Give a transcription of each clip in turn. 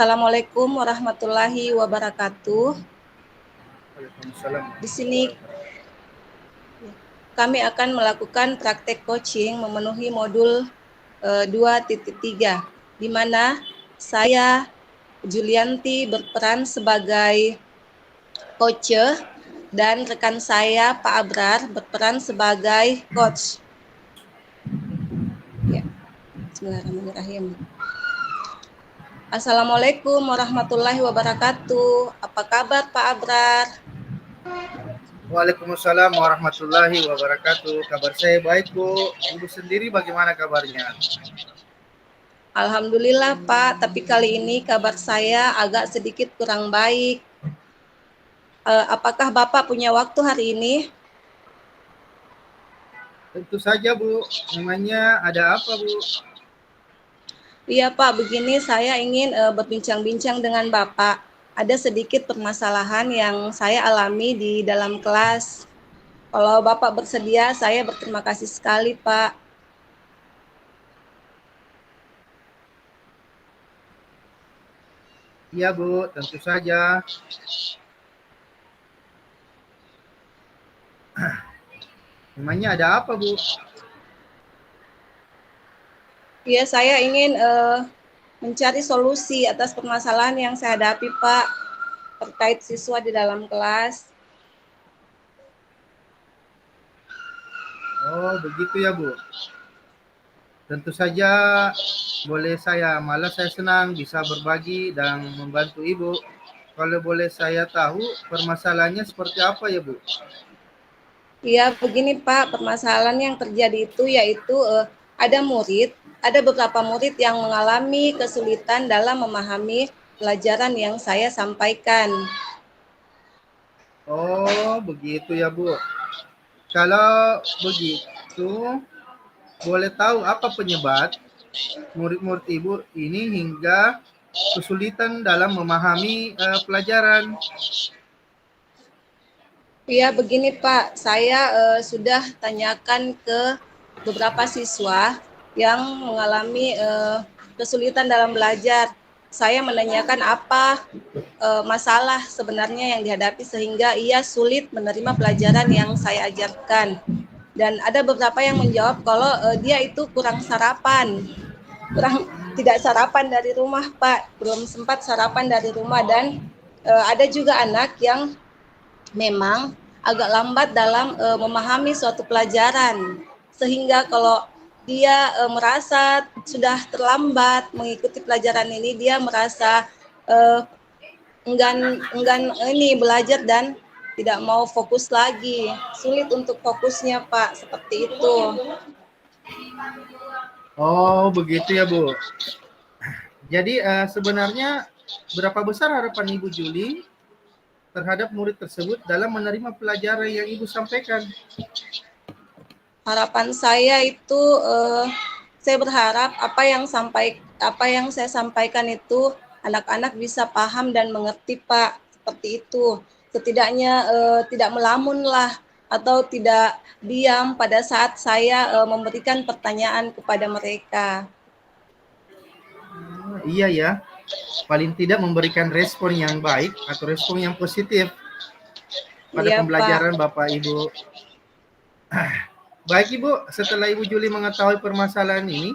Assalamualaikum warahmatullahi wabarakatuh. Waalaikumsalam. Di sini kami akan melakukan praktek coaching memenuhi modul 2.3, di mana saya Julianti berperan sebagai coach dan rekan saya Pak Abrar berperan sebagai coach. Ya, Bismillahirrahmanirrahim. Assalamualaikum warahmatullahi wabarakatuh. Apa kabar Pak Abrar? Waalaikumsalam warahmatullahi wabarakatuh. Kabar saya baik, Bu. Ibu sendiri bagaimana kabarnya? Alhamdulillah Pak, tapi kali ini kabar saya agak sedikit kurang baik. Apakah Bapak punya waktu hari ini? Tentu saja, Bu. Memangnya ada apa, Bu? Iya Pak, begini saya ingin berbincang-bincang dengan Bapak. Ada sedikit permasalahan yang saya alami di dalam kelas. Kalau Bapak bersedia, saya berterima kasih sekali Pak. Iya, Bu. Tentu saja. Memangnya ada apa, Bu? Iya, saya ingin mencari solusi atas permasalahan yang saya hadapi Pak, terkait siswa di dalam kelas. Oh, begitu ya, Bu. Tentu saja malah saya senang bisa berbagi dan membantu Ibu. Kalau boleh saya tahu permasalahannya seperti apa ya, Bu? Iya, begini Pak, permasalahan yang terjadi itu yaitu ada beberapa murid yang mengalami kesulitan dalam memahami pelajaran yang saya sampaikan. Oh, begitu ya, Bu. Kalau begitu, boleh tahu apa penyebab murid-murid Ibu ini hingga kesulitan dalam memahami pelajaran? Iya, begini Pak, saya sudah tanyakan ke beberapa siswa yang mengalami kesulitan dalam belajar. Saya menanyakan apa masalah sebenarnya yang dihadapi sehingga ia sulit menerima pelajaran yang saya ajarkan. Dan ada beberapa yang menjawab kalau dia itu kurang tidak sarapan dari rumah Pak, belum sempat sarapan dari rumah. Dan ada juga anak yang memang agak lambat dalam memahami suatu pelajaran, sehingga kalau dia merasa sudah terlambat mengikuti pelajaran ini, dia merasa enggan ini belajar dan tidak mau fokus lagi, sulit untuk fokusnya Pak, seperti itu. Oh, begitu ya, Bu. Jadi sebenarnya berapa besar harapan Ibu Juli terhadap murid tersebut dalam menerima pelajaran yang Ibu sampaikan? Harapan saya itu saya berharap apa yang saya sampaikan itu anak-anak bisa paham dan mengerti Pak, seperti itu. Setidaknya tidak melamun lah atau tidak diam pada saat saya memberikan pertanyaan kepada mereka. Iya ya, paling tidak memberikan respon yang baik atau respon yang positif pada Iya Pak. pembelajaran Bapak Ibu. Baik Ibu, setelah Ibu Juli mengetahui permasalahan ini,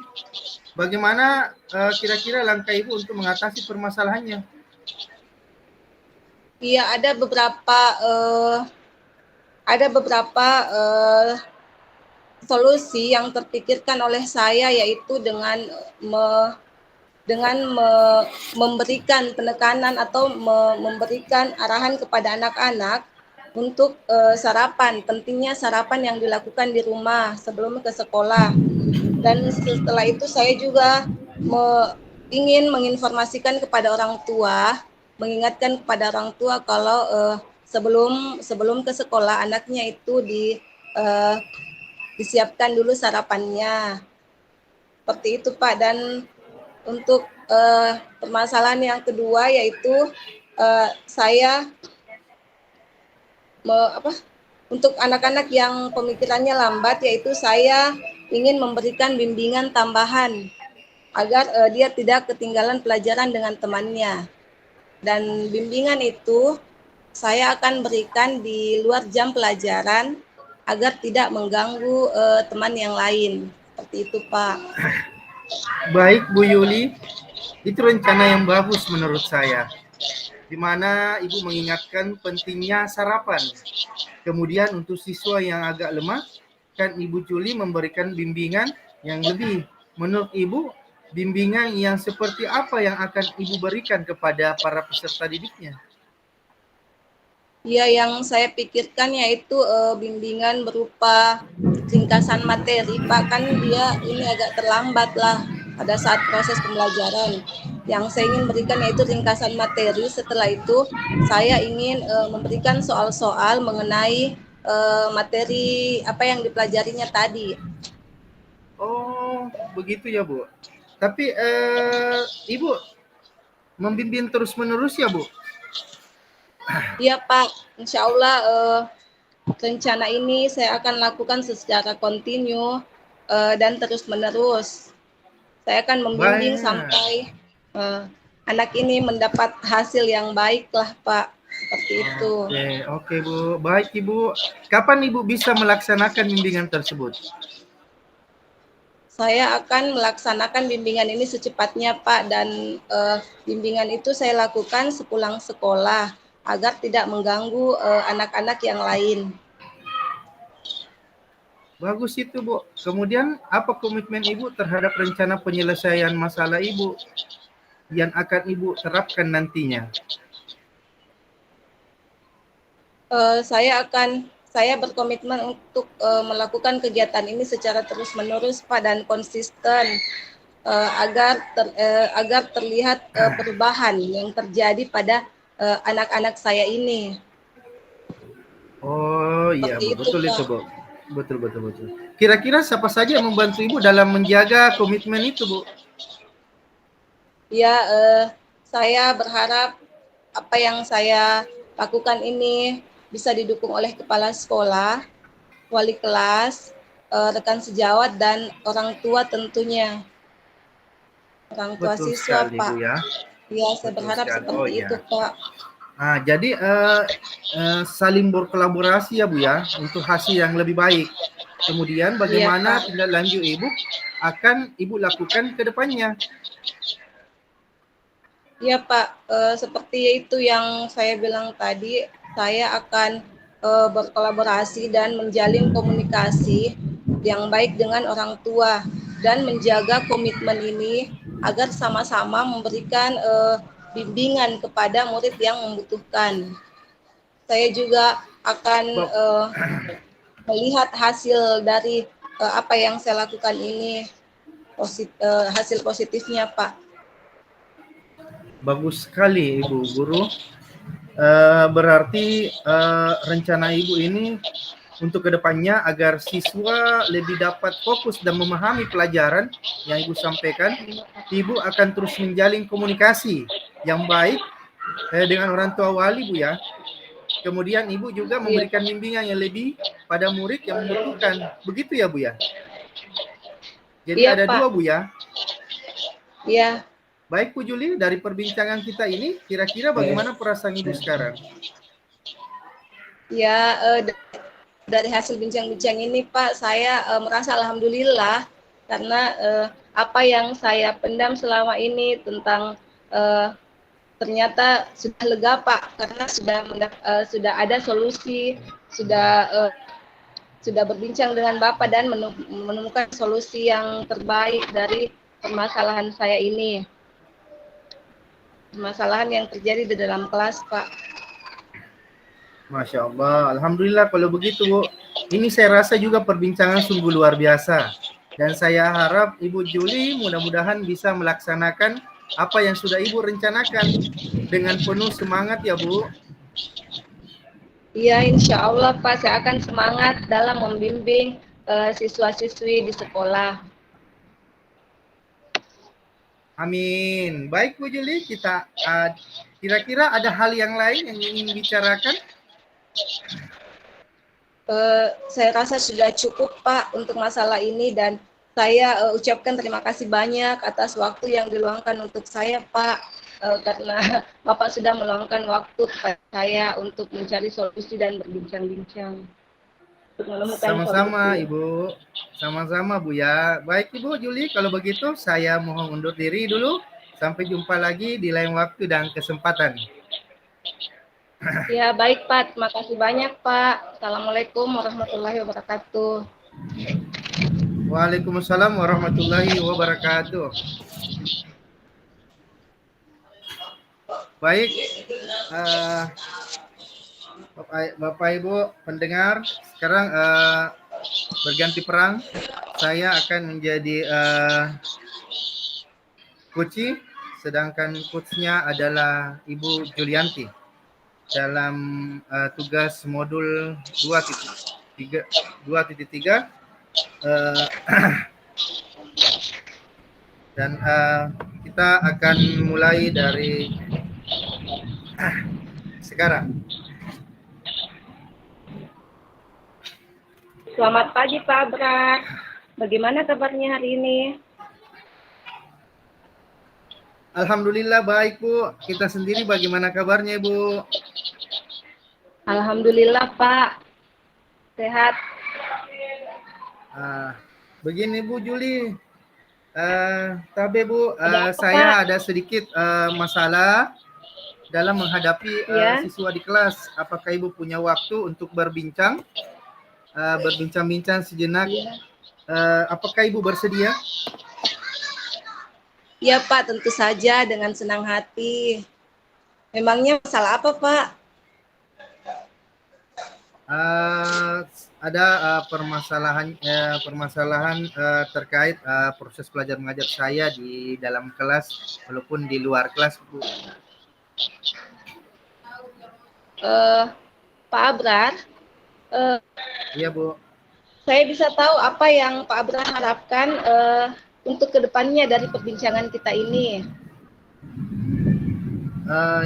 bagaimana kira-kira langkah Ibu untuk mengatasi permasalahannya? Iya, ada beberapa solusi yang terpikirkan oleh saya, yaitu memberikan penekanan atau memberikan arahan kepada anak-anak untuk sarapan. Pentingnya sarapan yang dilakukan di rumah sebelum ke sekolah. Dan setelah itu saya juga ingin menginformasikan kepada orang tua, mengingatkan kepada orang tua kalau sebelum ke sekolah anaknya itu disiapkan dulu sarapannya. Seperti itu Pak. Dan untuk permasalahan yang kedua yaitu saya untuk anak-anak yang pemikirannya lambat, yaitu saya ingin memberikan bimbingan tambahan agar dia tidak ketinggalan pelajaran dengan temannya. Dan bimbingan itu saya akan berikan di luar jam pelajaran agar tidak mengganggu teman yang lain. Seperti itu, Pak. Baik Bu Yuli, itu rencana yang bagus menurut saya, di mana Ibu mengingatkan pentingnya sarapan. Kemudian untuk siswa yang agak lemah, kan Ibu Juli memberikan bimbingan yang lebih. Menurut Ibu, bimbingan yang seperti apa yang akan Ibu berikan kepada para peserta didiknya? Ya, yang saya pikirkan yaitu bimbingan berupa ringkasan materi, Pak. Kan dia ini agak terlambat lah pada saat proses pembelajaran. Yang saya ingin berikan yaitu ringkasan materi. Setelah itu, saya ingin memberikan soal-soal mengenai materi apa yang dipelajarinya tadi. Oh, begitu ya Bu. Tapi Ibu membimbing terus-menerus ya Bu? Iya, Pak. Insya Allah rencana ini saya akan lakukan secara kontinu dan terus-menerus. Saya akan membimbing Banyak. sampai anak ini mendapat hasil yang baik lah, Pak. Seperti itu. Oke Bu. Baik Ibu. Kapan Ibu bisa melaksanakan bimbingan tersebut? Saya akan melaksanakan bimbingan ini secepatnya, Pak. Dan bimbingan itu saya lakukan sepulang sekolah agar tidak mengganggu anak-anak yang lain. Bagus itu Bu. Kemudian apa komitmen Ibu terhadap rencana penyelesaian masalah Ibu yang akan Ibu terapkan nantinya? Saya berkomitmen untuk melakukan kegiatan ini secara terus-menerus, Pak, dan konsisten agar terlihat perubahan yang terjadi pada anak-anak saya ini. Oh iya Seperti Bu, itu, betul itu Pak. Bu. Betul, betul, betul. Kira-kira siapa saja yang membantu Ibu dalam menjaga komitmen itu Bu? Ya, saya berharap apa yang saya lakukan ini bisa didukung oleh kepala sekolah, wali kelas, rekan sejawat, dan orang tua tentunya. Orang tua Betul siswa, sekali Pak. Bu ya. Ya, saya Betul berharap sekali. Oh seperti iya. itu, Pak. Nah, jadi saling berkolaborasi ya Bu ya untuk hasil yang lebih baik. Kemudian Iya, bagaimana Pak. tindak lanjut Ibu akan Ibu lakukan ke depannya? Iya, Pak. Seperti itu yang saya bilang tadi, saya akan berkolaborasi dan menjalin komunikasi yang baik dengan orang tua dan menjaga komitmen ini agar sama-sama memberikan bimbingan kepada murid yang membutuhkan. Saya juga akan melihat hasil dari apa yang saya lakukan ini, hasil positifnya, Pak. Bagus sekali Ibu Guru. Berarti rencana Ibu ini untuk kedepannya agar siswa lebih dapat fokus dan memahami pelajaran yang Ibu sampaikan, Ibu akan terus menjalin komunikasi yang baik dengan orang tua wali Bu ya. Kemudian Ibu juga Iya, memberikan Pak. bimbingan yang lebih pada murid yang membutuhkan. Begitu ya Bu ya? Jadi Iya, ada Pak. dua Bu ya. Iya. Baik Bu Juli, dari perbincangan kita ini, kira-kira bagaimana perasaan Ibu sekarang? Ya, dari hasil bincang-bincang ini, Pak, saya merasa alhamdulillah karena apa yang saya pendam selama ini tentang ternyata sudah lega, Pak, karena sudah ada solusi, sudah berbincang dengan Bapak dan menemukan solusi yang terbaik dari permasalahan saya ini. Permasalahan yang terjadi di dalam kelas, Pak. Masya Allah, Alhamdulillah kalau begitu Bu. Ini saya rasa juga perbincangan sungguh luar biasa. Dan saya harap Ibu Juli mudah-mudahan bisa melaksanakan apa yang sudah Ibu rencanakan dengan penuh semangat ya Bu. Iya, insya Allah Pak, saya akan semangat dalam membimbing siswa-siswi di sekolah. Amin. Baik Bu Juli, kita kira-kira ada hal yang lain yang ingin bicarakan? Saya rasa sudah cukup Pak untuk masalah ini dan saya ucapkan terima kasih banyak atas waktu yang diluangkan untuk saya, Pak. Karena Bapak sudah meluangkan waktu kepada saya untuk mencari solusi dan berbincang-bincang untuk menemukan Sama-sama solusi. Ibu. Sama-sama Bu ya. Baik Ibu Juli, kalau begitu saya mohon undur diri dulu. Sampai jumpa lagi di lain waktu dan kesempatan. Ya, baik Pak. Terima kasih banyak Pak. Assalamualaikum warahmatullahi wabarakatuh. Waalaikumsalam warahmatullahi wabarakatuh. Baik, uh, Bapak Ibu pendengar, sekarang berganti perang. Saya akan menjadi coach, sedangkan coachnya adalah Ibu Julianti dalam tugas modul 2.3 dan kita akan mulai dari sekarang. Selamat pagi Pak Abrar. Bagaimana kabarnya hari ini? Alhamdulillah baik Bu. Kita sendiri bagaimana kabarnya Bu? Alhamdulillah Pak. Sehat. Begini Bu Juli. Tapi Bu, Ada apa, saya Pak? ada sedikit masalah dalam menghadapi Ya. siswa di kelas. Apakah Ibu punya waktu untuk berbincang sejenak? Ya. Apakah Ibu bersedia? Ya Pak, tentu saja dengan senang hati. Memangnya masalah apa Pak? Ada permasalahan terkait proses belajar mengajar saya di dalam kelas walaupun di luar kelas Bu. Pak Abrar, Iya Bu. saya bisa tahu apa yang Pak Abrar harapkan untuk kedepannya dari perbincangan kita ini.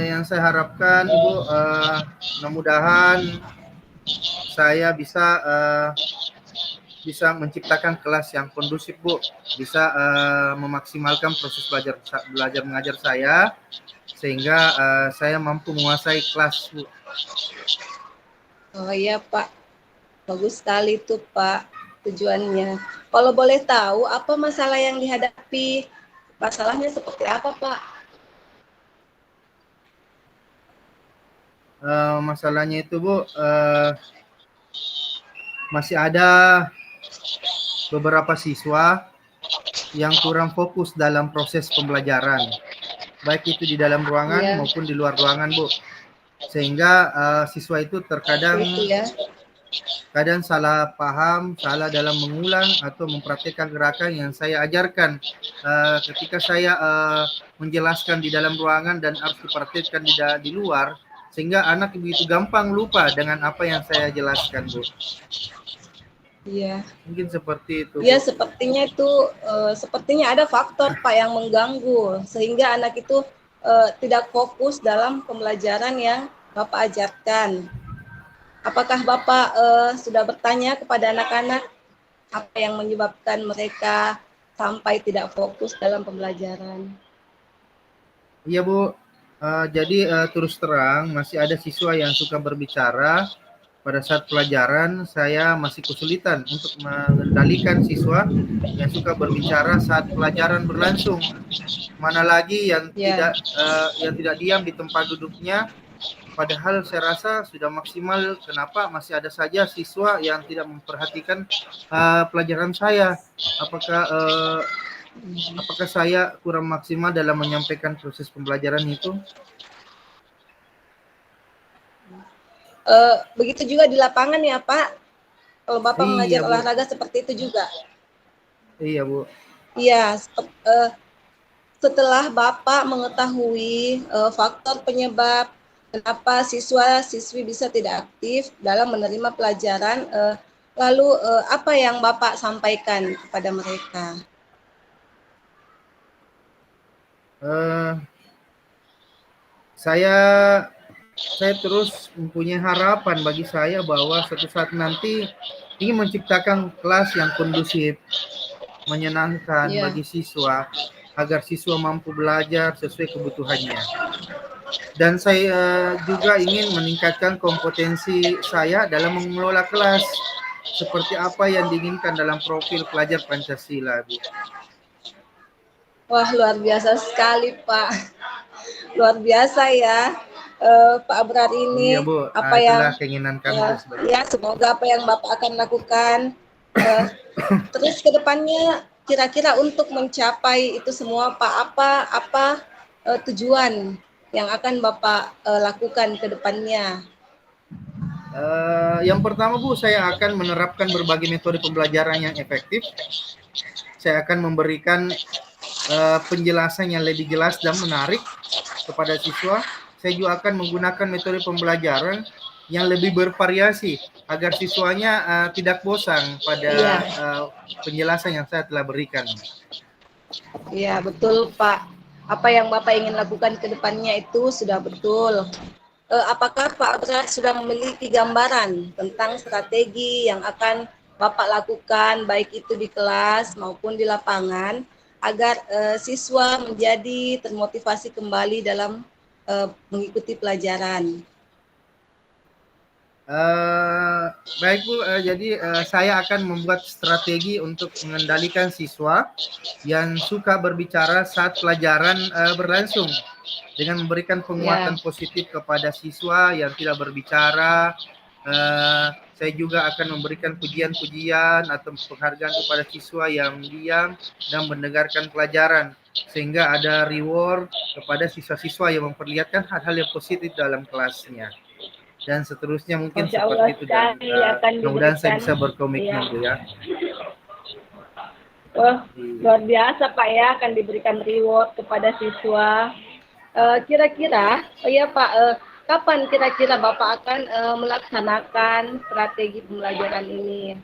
Yang saya harapkan Ibu, mudah-mudahan saya bisa menciptakan kelas yang kondusif Bu, bisa memaksimalkan proses belajar mengajar saya sehingga saya mampu menguasai kelas Bu. Oh iya Pak, bagus sekali itu Pak tujuannya. Kalau boleh tahu apa masalah yang dihadapi? Masalahnya seperti apa Pak? Masalahnya itu Bu, masih ada beberapa siswa yang kurang fokus dalam proses pembelajaran, baik itu di dalam ruangan maupun di luar ruangan Bu, sehingga siswa itu terkadang kadang salah paham, salah dalam mengulang atau mempraktikkan gerakan yang saya ajarkan ketika saya menjelaskan di dalam ruangan dan harus dipraktikkan di luar, sehingga anak begitu gampang lupa dengan apa yang saya jelaskan Bu. Iya. Mungkin seperti itu. Iya, sepertinya itu sepertinya ada faktor Pak yang mengganggu sehingga anak itu tidak fokus dalam pembelajaran yang Bapak ajarkan. Apakah Bapak sudah bertanya kepada anak-anak apa yang menyebabkan mereka sampai tidak fokus dalam pembelajaran? Iya Bu, jadi terus terang masih ada siswa yang suka berbicara. Pada saat pelajaran saya masih kesulitan untuk mengendalikan siswa yang suka berbicara saat pelajaran berlangsung. Mana lagi yang tidak diam di tempat duduknya. Padahal saya rasa sudah maksimal, kenapa masih ada saja siswa yang tidak memperhatikan pelajaran saya? Apakah saya kurang maksimal dalam menyampaikan proses pembelajaran itu? Begitu juga di lapangan ya Pak? Kalau Bapak mengajar olahraga seperti itu juga? Iya Bu. Iya, setelah Bapak mengetahui faktor penyebab kenapa siswa-siswi bisa tidak aktif dalam menerima pelajaran, lalu apa yang Bapak sampaikan kepada mereka? Saya terus mempunyai harapan bagi saya bahwa suatu saat nanti ingin menciptakan kelas yang kondusif. menyenangkan Iya. bagi siswa agar siswa mampu belajar sesuai kebutuhannya. Dan saya juga ingin meningkatkan kompetensi saya dalam mengelola kelas seperti apa yang diinginkan dalam profil pelajar Pancasila, Bu. Wah, luar biasa sekali, Pak. Luar biasa ya, Pak Abrar Iya, ini. Bu. Apa yang Itulah keinginan kami, Bu, sebagai ya semoga apa yang Bapak akan lakukan eh, terus ke depannya kira-kira untuk mencapai itu semua Pak, apa tujuan yang akan Bapak lakukan ke depannya? Yang pertama, Bu, saya akan menerapkan berbagai metode pembelajaran yang efektif. Saya akan memberikan penjelasan yang lebih jelas dan menarik kepada siswa. Saya juga akan menggunakan metode pembelajaran yang lebih bervariasi agar siswanya tidak bosan pada Iya, penjelasan yang saya telah berikan. iya betul Pak. Apa yang Bapak ingin lakukan ke depannya itu sudah betul. Apakah Pak Abrar sudah memiliki gambaran tentang strategi yang akan Bapak lakukan baik itu di kelas maupun di lapangan agar siswa menjadi termotivasi kembali dalam mengikuti pelajaran? Baik, Bu, jadi saya akan membuat strategi untuk mengendalikan siswa yang suka berbicara saat pelajaran berlangsung dengan memberikan Ya, penguatan positif kepada siswa yang tidak berbicara. Saya juga akan memberikan pujian-pujian atau penghargaan kepada siswa yang diam dan mendengarkan pelajaran sehingga ada reward kepada siswa-siswa yang memperlihatkan hal-hal yang positif dalam kelasnya dan seterusnya, mungkin Masya Allah seperti itu. Dan sekali akan mudah-mudahan saya diberikan. bisa Ya, berkomitmen, Bu, ya. oh, Iya. luar biasa Pak ya akan diberikan reward kepada siswa. Kira-kira, oh ya Pak, kapan kira-kira Bapak akan melaksanakan strategi pembelajaran ini?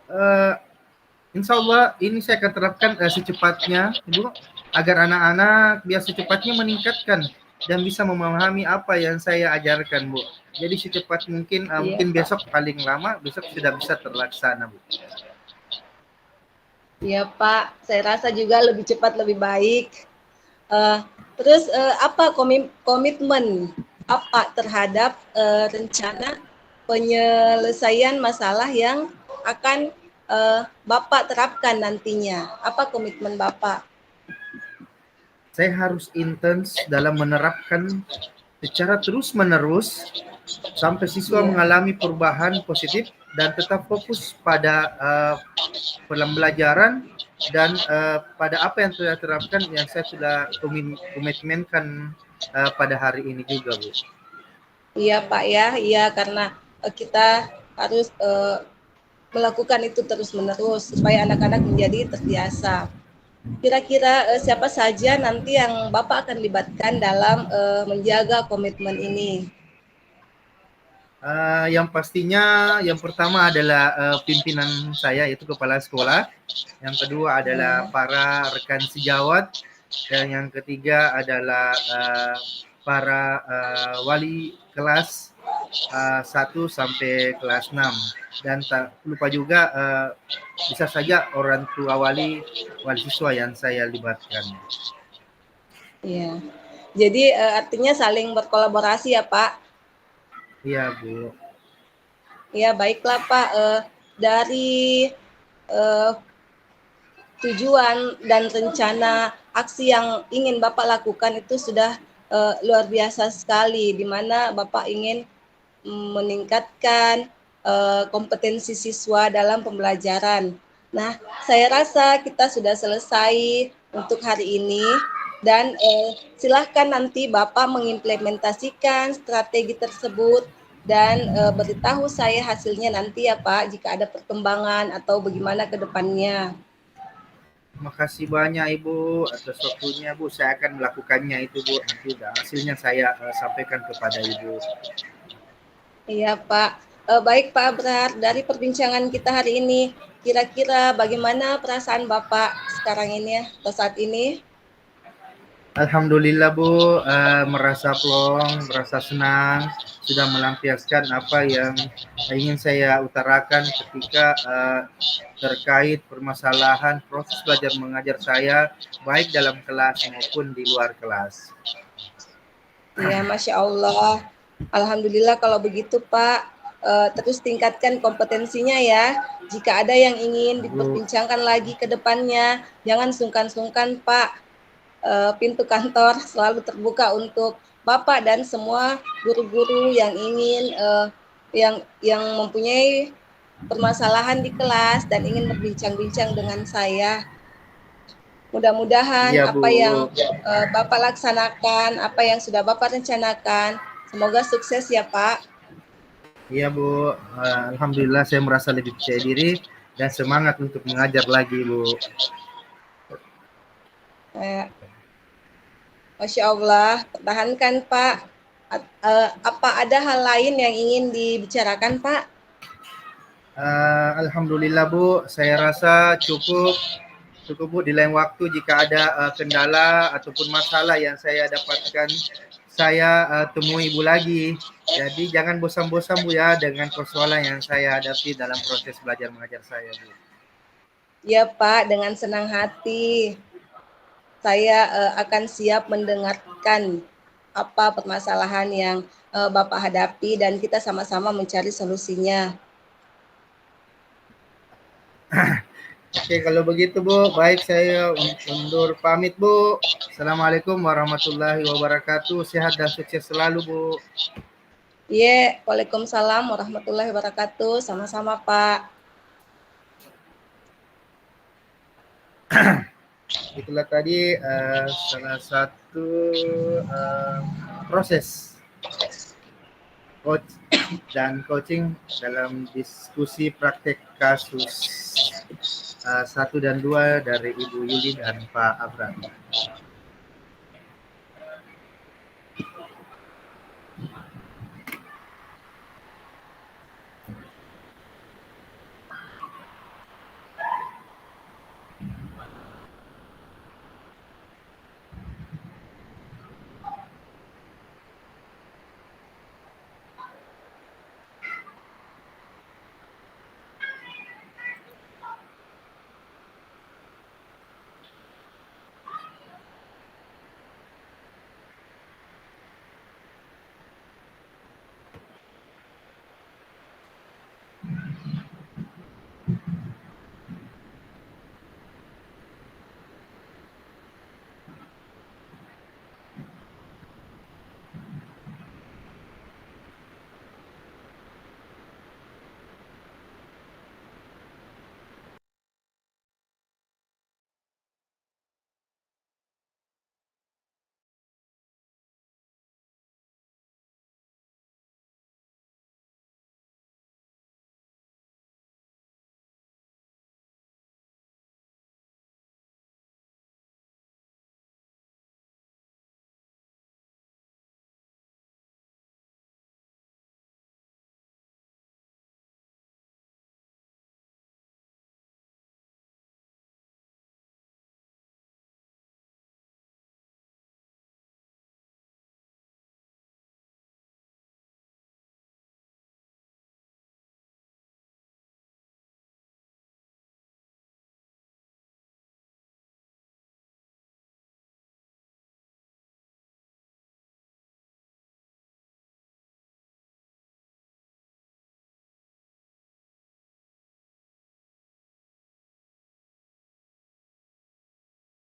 Eh, Insya Allah ini saya akan terapkan secepatnya, Ibu, agar anak-anak biar secepatnya meningkatkan dan bisa memahami apa yang saya ajarkan, Bu. Jadi secepat mungkin, Iya mungkin Pak, besok paling lama besok sudah bisa terlaksana, Bu. iya Pak. Saya rasa juga lebih cepat lebih baik. Eh, terus apa komitmen apa terhadap rencana penyelesaian masalah yang akan Bapak terapkan nantinya? Apa komitmen Bapak? Saya harus intens dalam menerapkan secara terus-menerus sampai siswa Iya, mengalami perubahan positif dan tetap fokus pada pembelajaran dan pada apa yang sudah terapkan yang saya sudah komitmenkan pada hari ini juga, Bu. iya Pak ya, iya karena kita harus melakukan itu terus-menerus supaya anak-anak menjadi terbiasa. Kira-kira siapa saja nanti yang Bapak akan libatkan dalam menjaga komitmen ini? Yang pastinya yang pertama adalah pimpinan saya, yaitu kepala sekolah. Yang kedua adalah Ya, para rekan sejawat, dan yang ketiga adalah para wali kelas 1 sampai kelas 6. Dan tak lupa juga bisa saja orang tua wali siswa yang saya libatkan. iya. Jadi artinya saling berkolaborasi ya Pak. Iya, Bu. Ya baiklah Pak. Dari eh, tujuan dan rencana aksi yang ingin Bapak lakukan itu sudah luar biasa sekali, di mana Bapak ingin meningkatkan kompetensi siswa dalam pembelajaran. Nah, saya rasa kita sudah selesai untuk hari ini dan silahkan nanti Bapak mengimplementasikan strategi tersebut dan beritahu saya hasilnya nanti ya Pak jika ada perkembangan atau bagaimana ke depannya. Makasih banyak Ibu atas waktunya, Bu. Saya akan melakukannya itu, Bu. Nanti udah hasilnya saya sampaikan kepada Ibu. Iya Pak. Baik Pak Abrar, dari perbincangan kita hari ini, kira-kira bagaimana perasaan Bapak sekarang ini ya, atau saat ini? Alhamdulillah Bu, merasa plong, merasa senang, sudah melampiaskan apa yang ingin saya utarakan ketika terkait permasalahan proses belajar mengajar saya, baik dalam kelas maupun di luar kelas. Ya, Masya Allah. Alhamdulillah kalau begitu Pak. Terus tingkatkan kompetensinya ya. Jika ada yang ingin Bu, diperbincangkan lagi ke depannya, jangan sungkan-sungkan Pak. Pintu kantor selalu terbuka untuk Bapak dan semua guru-guru yang ingin yang mempunyai permasalahan di kelas dan ingin berbincang-bincang dengan saya. Mudah-mudahan iya Bu. apa yang Bapak laksanakan, apa yang sudah Bapak rencanakan, semoga sukses ya Pak. Iya Bu, Alhamdulillah saya merasa lebih percaya diri dan semangat untuk mengajar lagi Bu. Masya Allah, pertahankan Pak. Apa ada hal lain yang ingin dibicarakan Pak? Alhamdulillah Bu, saya rasa cukup Bu. Di lain waktu jika ada kendala ataupun masalah yang saya dapatkan, saya temui Ibu lagi. Jadi jangan bosan-bosan Bu ya dengan persoalan yang saya hadapi dalam proses belajar mengajar saya Bu. Ya Pak, dengan senang hati. Saya akan siap mendengarkan apa permasalahan yang Bapak hadapi dan kita sama-sama mencari solusinya. Oke, kalau begitu Bu, baik saya undur pamit Bu. Assalamualaikum warahmatullahi wabarakatuh. Sehat dan sukses selalu Bu. Iya, Waalaikumsalam warahmatullahi wabarakatuh. Sama-sama Pak. Itulah tadi salah satu proses coach dan coaching dalam diskusi praktek kasus 1 dan 2 dari Ibu Yuli dan Pak Abram.